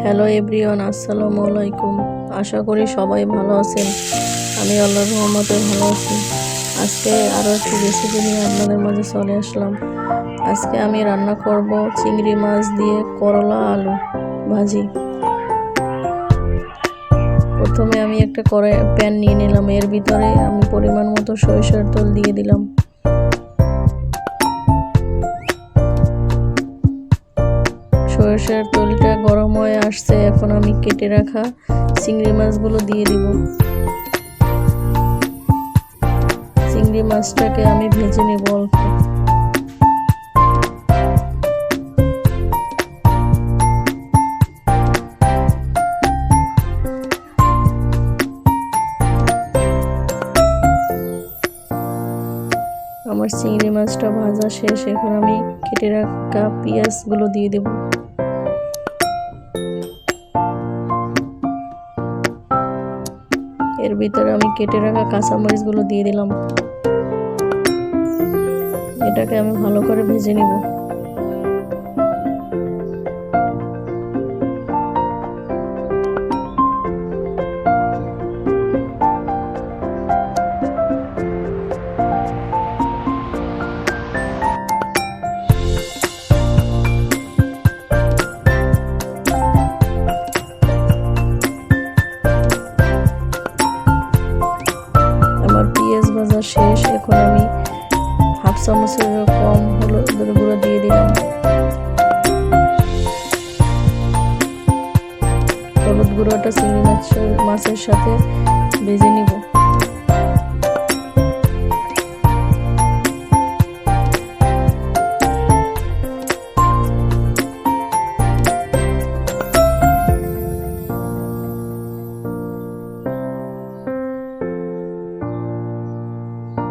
Hello everyone, আসসালামু আলাইকুম। আশা করি সবাই ভালো আছেন। আমি আল্লাহর রহমতে ভালো আছি। আজকে আরও একটি রেসিপি নিয়ে আপনাদের মাঝে চলে আসলাম। আজকে আমি রান্না করব চিংড়ি মাছ দিয়ে করলা আলু ভাজি। প্রথমে আমি একটা প্যান নিয়ে নিলাম। এর ভিতরে আমি পরিমাণ মতো সরিষার তেল দিয়ে দিলাম। সরিষার তেলটা গরম হয়ে আসছে, এখন আমি কেটে রাখা চিংড়ি মাছগুলো দিয়ে দিব। চিংড়ি মাছটাকে আমি ভেজে নেব অল্প। আমার চিংড়ি মাছটা ভাজা শেষ, এখন আমি কেটে রাখা পেঁয়াজগুলো দিয়ে দেব। এর ভিতরে আমি কেটে রাখা কাঁচামরিচগুলো দিয়ে দিলাম। এটাকে আমি ভালো করে ভেজে নেব। আমার পেঁয়াজ ভাজা শেষ, এখন আমি হাফ চামচের কম হলুদের গুঁড়ো দিয়ে দিলাম। হলুদ গুঁড়োটা চিংড়ি মাছের সাথে ভেজে নিব।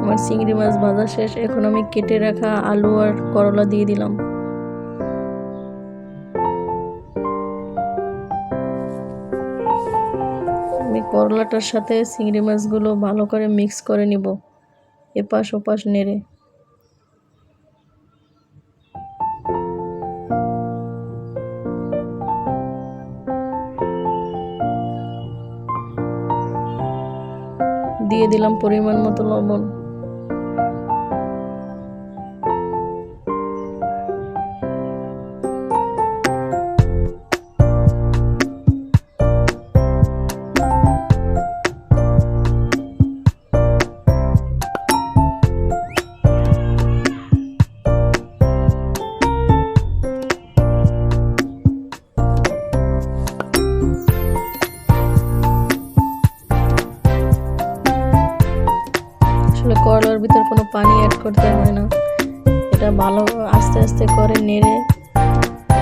আমার চিংড়ি মাছ ভাজা শেষ, এখন আমি কেটে রাখা আলু আর করলা দিয়ে দিলাম। আমি করলাটার সাথে চিংড়ি মাছগুলো ভালো করে মিক্স করে নিব, এপাশ ওপাশ নেড়ে। দিয়ে দিলাম পরিমাণ মতো লবণ। আসলে করলার ভিতর কোনো পানি অ্যাড করতে হয় না, এটা ভালো আস্তে আস্তে করে নেড়ে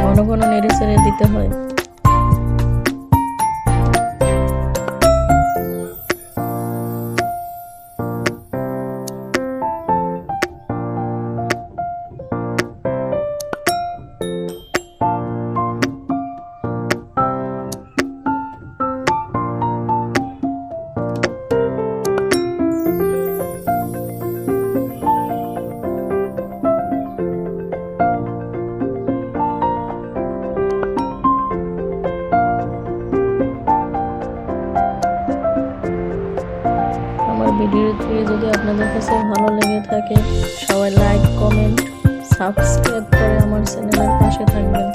ঘন ঘন নেড়ে চেড়ে দিতে হয়। আমার ভিডিওটি যদি আপনাদের কাছে ভালো লেগে থাকে, সবাই লাইক, কমেন্ট, সাবস্ক্রাইব করে আমার চ্যানেলের পাশে থাকবেন।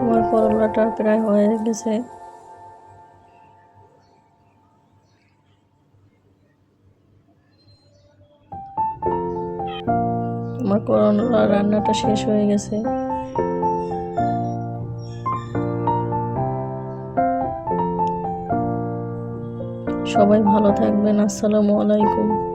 আমার করলাটা প্রায় হয়ে গেছে। আমার করলা রান্নাটা শেষ হয়ে গেছে। সবাই ভালো থাকবেন। আসসালামু আলাইকুম।